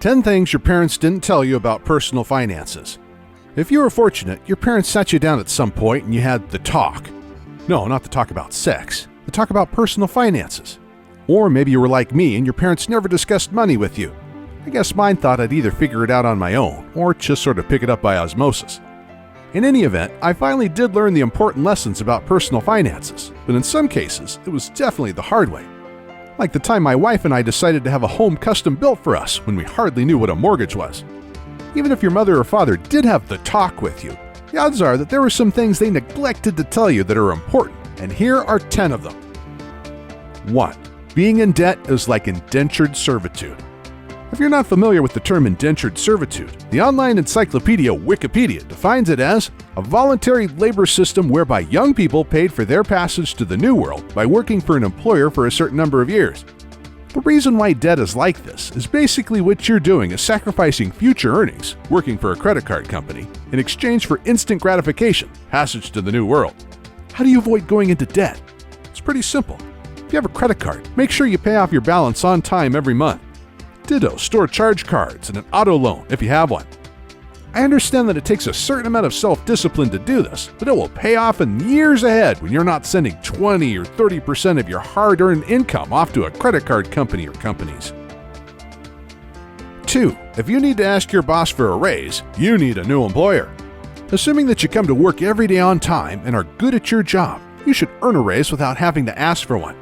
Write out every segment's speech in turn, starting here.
10 things your parents didn't tell you about personal finances. If you were fortunate, your parents sat you down at some point and you had the talk. No, not the talk about sex, the talk about personal finances. Or maybe you were like me and your parents never discussed money with you. I guess mine thought I'd either figure it out on my own or just sort of pick it up by osmosis. In any event, I finally did learn the important lessons about personal finances, but in some cases, it was definitely the hard way. Like the time my wife and I decided to have a home custom built for us when we hardly knew what a mortgage was. Even if your mother or father did have the talk with you, the odds are that there were some things they neglected to tell you that are important, and here are 10 of them. 1. Being in debt is like indentured servitude. If you're not familiar with the term indentured servitude, the online encyclopedia Wikipedia defines it as a voluntary labor system whereby young people paid for their passage to the new world by working for an employer for a certain number of years. The reason why debt is like this is basically what you're doing is sacrificing future earnings, working for a credit card company, in exchange for instant gratification, passage to the new world. How do you avoid going into debt? It's pretty simple. If you have a credit card, make sure you pay off your balance on time every month. Ditto, store charge cards and an auto loan if you have one. I understand that it takes a certain amount of self-discipline to do this, but it will pay off in years ahead when you're not sending 20 or 30% of your hard-earned income off to a credit card company or companies. 2. If you need to ask your boss for a raise, you need a new employer. Assuming that you come to work every day on time and are good at your job, you should earn a raise without having to ask for one.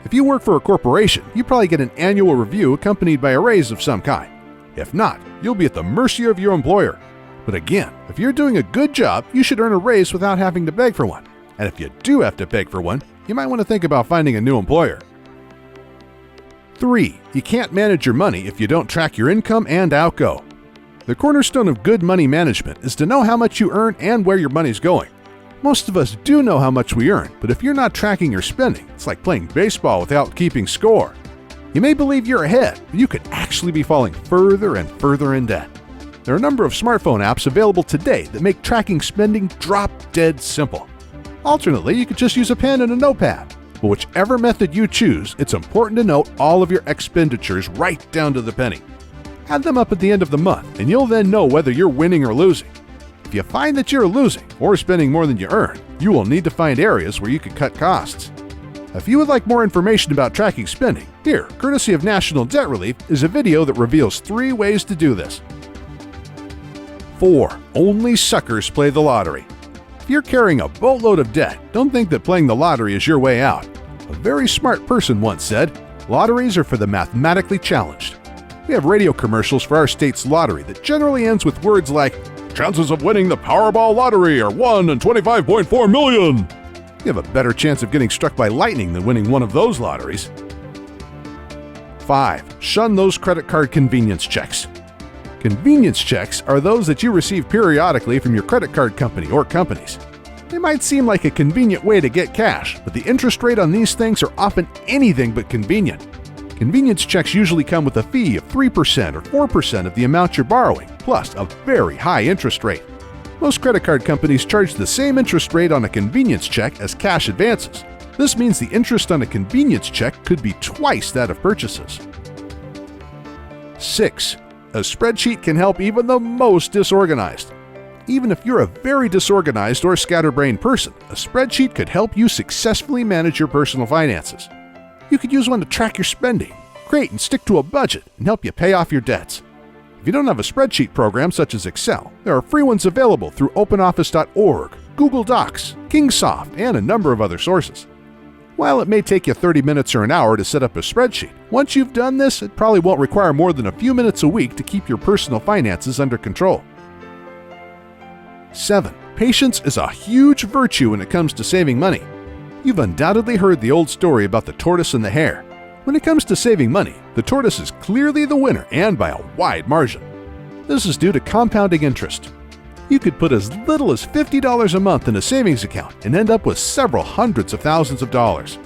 If you work for a corporation, you probably get an annual review accompanied by a raise of some kind. If not, you'll be at the mercy of your employer. But again, if you're doing a good job, you should earn a raise without having to beg for one. And if you do have to beg for one, you might want to think about finding a new employer. 3. You can't manage your money if you don't track your income and outgo. The cornerstone of good money management is to know how much you earn and where your money's going. Most of us do know how much we earn, but if you're not tracking your spending, it's like playing baseball without keeping score. You may believe you're ahead, but you could actually be falling further and further in debt. There are a number of smartphone apps available today that make tracking spending drop dead simple. Alternately, you could just use a pen and a notepad. But whichever method you choose, it's important to note all of your expenditures right down to the penny. Add them up at the end of the month, and you'll then know whether you're winning or losing. If you find that you're losing or spending more than you earn, you will need to find areas where you can cut costs. If you would like more information about tracking spending, here, courtesy of National Debt Relief, is a video that reveals 3 ways to do this. 4. Only suckers play the lottery. If you're carrying a boatload of debt, don't think that playing the lottery is your way out. A very smart person once said, "Lotteries are for the mathematically challenged." We have radio commercials for our state's lottery that generally ends with words like, "Chances of winning the Powerball lottery are 1 in 25.4 million. You have a better chance of getting struck by lightning than winning one of those lotteries. 5. Shun those credit card convenience checks. Convenience checks are those that you receive periodically from your credit card company or companies. They might seem like a convenient way to get cash, but the interest rate on these things are often anything but convenient. Convenience checks usually come with a fee of 3% or 4% of the amount you're borrowing, plus a very high interest rate. Most credit card companies charge the same interest rate on a convenience check as cash advances. This means the interest on a convenience check could be twice that of purchases. 6. A spreadsheet can help even the most disorganized. Even if you're a very disorganized or scatterbrained person, a spreadsheet could help you successfully manage your personal finances. You could use one to track your spending, create and stick to a budget, and help you pay off your debts. If you don't have a spreadsheet program such as Excel, there are free ones available through OpenOffice.org, Google Docs, Kingsoft, and a number of other sources. While it may take you 30 minutes or an hour to set up a spreadsheet, once you've done this, it probably won't require more than a few minutes a week to keep your personal finances under control. 7. Patience is a huge virtue when it comes to saving money. You've undoubtedly heard the old story about the tortoise and the hare. When it comes to saving money, the tortoise is clearly the winner and by a wide margin. This is due to compounding interest. You could put as little as $50 a month in a savings account and end up with several hundreds of thousands of dollars.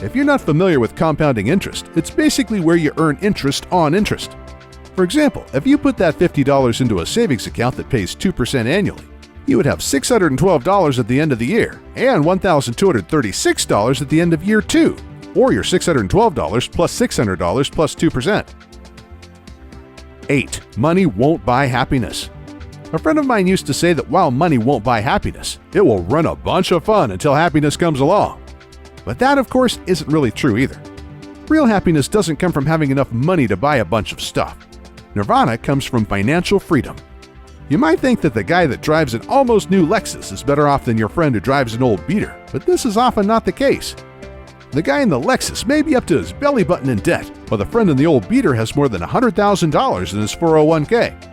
If you're not familiar with compounding interest, it's basically where you earn interest on interest. For example, if you put that $50 into a savings account that pays 2% annually, you would have $612 at the end of the year and $1,236 at the end of year 2, or your $612 plus $600 plus 2%. 8. Money won't buy happiness. A friend of mine used to say that while money won't buy happiness, it will run a bunch of fun until happiness comes along. But that, of course, isn't really true either. Real happiness doesn't come from having enough money to buy a bunch of stuff. Nirvana comes from financial freedom. You might think that the guy that drives an almost new Lexus is better off than your friend who drives an old beater, but this is often not the case. The guy in the Lexus may be up to his belly button in debt, while the friend in the old beater has more than $100,000 in his 401k.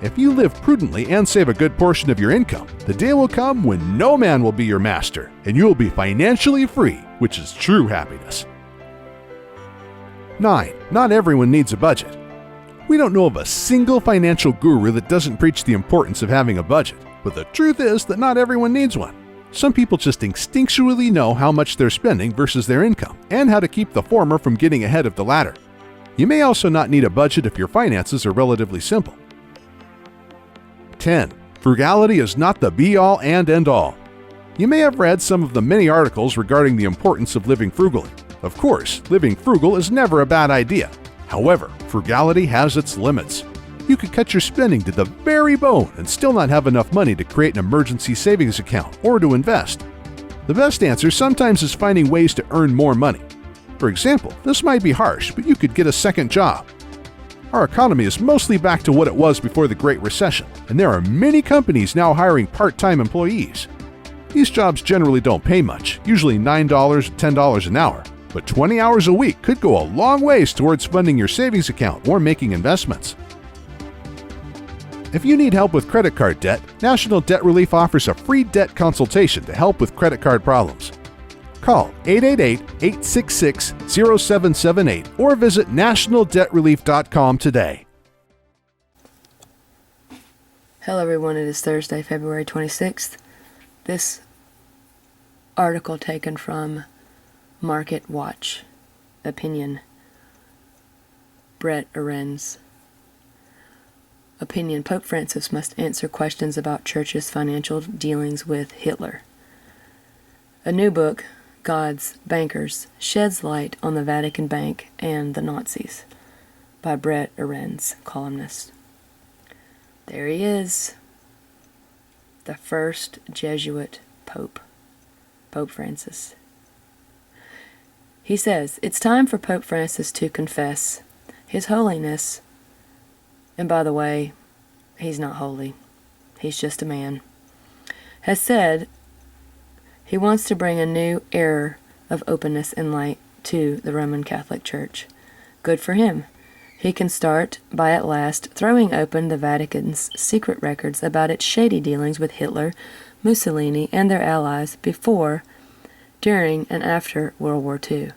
If you live prudently and save a good portion of your income, the day will come when no man will be your master, and you will be financially free, which is true happiness. 9. Not everyone needs a budget. We don't know of a single financial guru that doesn't preach the importance of having a budget, but the truth is that not everyone needs one. Some people just instinctually know how much they're spending versus their income, and how to keep the former from getting ahead of the latter. You may also not need a budget if your finances are relatively simple. 10. Frugality is not the be-all and end-all. You may have read some of the many articles regarding the importance of living frugally. Of course, living frugal is never a bad idea. However, frugality has its limits. You could cut your spending to the very bone and still not have enough money to create an emergency savings account or to invest. The best answer sometimes is finding ways to earn more money. For example, this might be harsh, but you could get a second job. Our economy is mostly back to what it was before the Great Recession, and there are many companies now hiring part-time employees. These jobs generally don't pay much, usually $9 or $10 an hour, but 20 hours a week could go a long ways towards funding your savings account or making investments. If you need help with credit card debt, National Debt Relief offers a free debt consultation to help with credit card problems. Call 888-866-0778 or visit nationaldebtrelief.com today. Hello everyone, it is Thursday, February 26th. This article taken from Market Watch. Opinion. Brett Arends. Opinion. Pope Francis must answer questions about Church's financial dealings with Hitler. A new book, God's Bankers, sheds light on the Vatican Bank and the Nazis, by Brett Arends, columnist. There he is, the first Jesuit Pope, Pope Francis. He says, it's time for Pope Francis to confess His Holiness, and by the way, he's not holy, he's just a man, has said he wants to bring a new era of openness and light to the Roman Catholic Church. Good for him. He can start by at last throwing open the Vatican's secret records about its shady dealings with Hitler, Mussolini, and their allies before, during, and after World War II.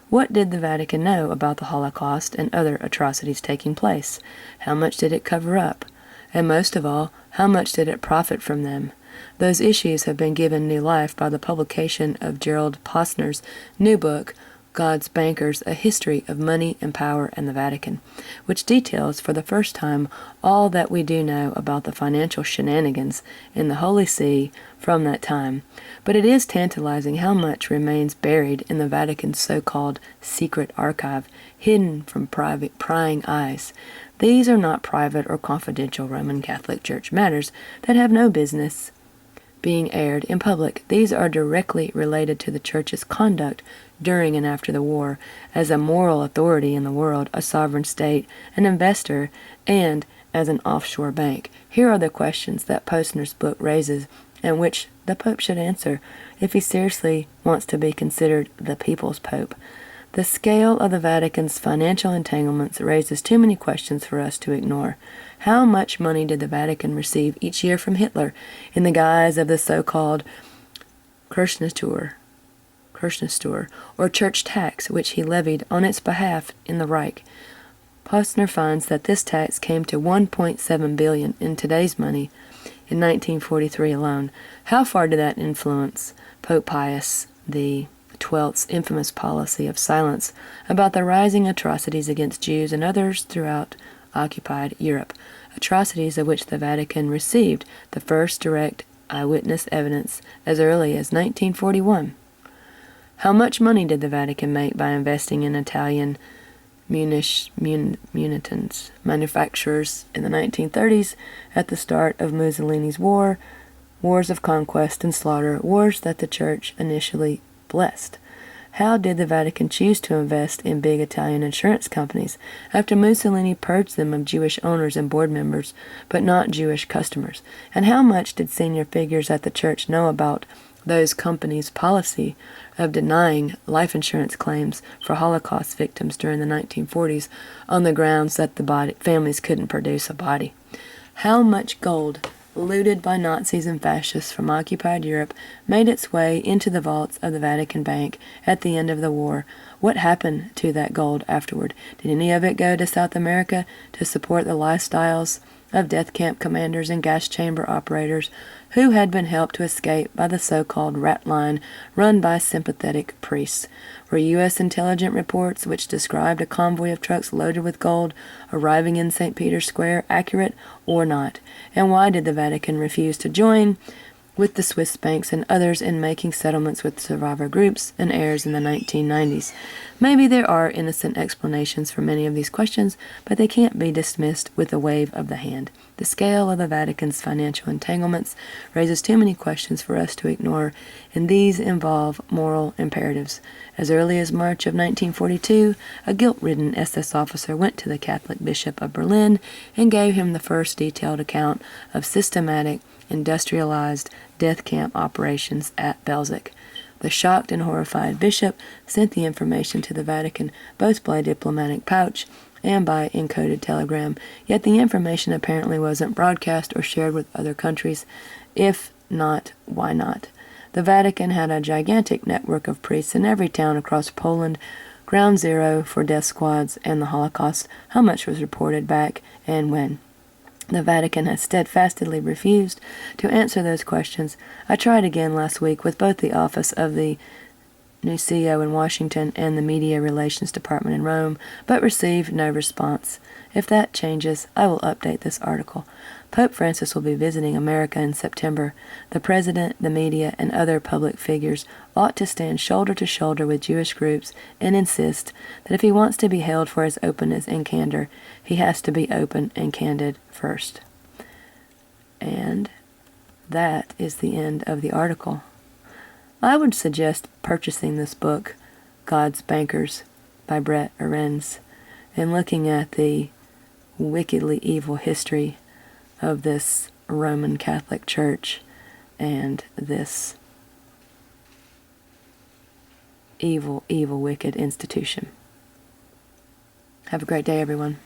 What did the Vatican know about the Holocaust and other atrocities taking place? How much did it cover up? And most of all, how much did it profit from them? Those issues have been given new life by the publication of Gerald Posner's new book, God's Bankers, A History of Money and Power and the Vatican, which details for the first time all that we do know about the financial shenanigans in the Holy See from that time. But it is tantalizing how much remains buried in the Vatican's so-called secret archive, hidden from private prying eyes. These are not private or confidential Roman Catholic Church matters that have no business being aired in public. These are directly related to the Church's conduct during and after the war, as a moral authority in the world, a sovereign state, an investor, and as an offshore bank. Here are the questions that Posner's book raises, and which the Pope should answer if he seriously wants to be considered the people's Pope. The scale of the Vatican's financial entanglements raises too many questions for us to ignore. How much money did the Vatican receive each year from Hitler in the guise of the so-called Kirchensteuer, or church tax, which he levied on its behalf in the Reich? Posner finds that this tax came to $1.7 billion in today's money in 1943 alone. How far did that influence Pope Pius XII's infamous policy of silence about the rising atrocities against Jews and others throughout occupied Europe, atrocities of which the Vatican received the first direct eyewitness evidence as early as 1941? How much money did the Vatican make by investing in Italian munitions manufacturers in the 1930s at the start of Mussolini's wars of conquest and slaughter, wars that the Church initially blessed. How did the Vatican choose to invest in big Italian insurance companies after Mussolini purged them of Jewish owners and board members, but not Jewish customers? And how much did senior figures at the Church know about those companies' policy of denying life insurance claims for Holocaust victims during the 1940s on the grounds that the families couldn't produce a body? How much gold looted by Nazis and fascists from occupied Europe made its way into the vaults of the Vatican Bank at the end of the war? What happened to that gold afterward? Did any of it go to South America to support the lifestyles of death camp commanders and gas chamber operators who had been helped to escape by the so-called rat line run by sympathetic priests? Were U.S. intelligence reports which described a convoy of trucks loaded with gold arriving in St. Peter's Square accurate or not? And why did the Vatican refuse to join with the Swiss banks and others in making settlements with survivor groups and heirs in the 1990s? Maybe there are innocent explanations for many of these questions, but they can't be dismissed with a wave of the hand. The scale of the Vatican's financial entanglements raises too many questions for us to ignore, and these involve moral imperatives. As early as March of 1942, a guilt-ridden SS officer went to the Catholic Bishop of Berlin and gave him the first detailed account of systematic, industrialized death camp operations at Belzec. The shocked and horrified bishop sent the information to the Vatican both by diplomatic pouch and by encoded telegram, yet the information apparently wasn't broadcast or shared with other countries. If not, why not? The Vatican had a gigantic network of priests in every town across Poland, ground zero for death squads and the Holocaust. How much was reported back and when? The Vatican has steadfastly refused to answer those questions. I tried again last week with both the office of the Nuncio in Washington and the Media Relations Department in Rome, but received no response. If that changes, I will update this article. Pope Francis will be visiting America in September. The President, the media, and other public figures ought to stand shoulder to shoulder with Jewish groups and insist that if he wants to be hailed for his openness and candor, he has to be open and candid first. And that is the end of the article. I would suggest purchasing this book, God's Bankers, by Brett Arends, and looking at the wickedly evil history of this Roman Catholic Church and this evil, evil, wicked institution. Have a great day, everyone.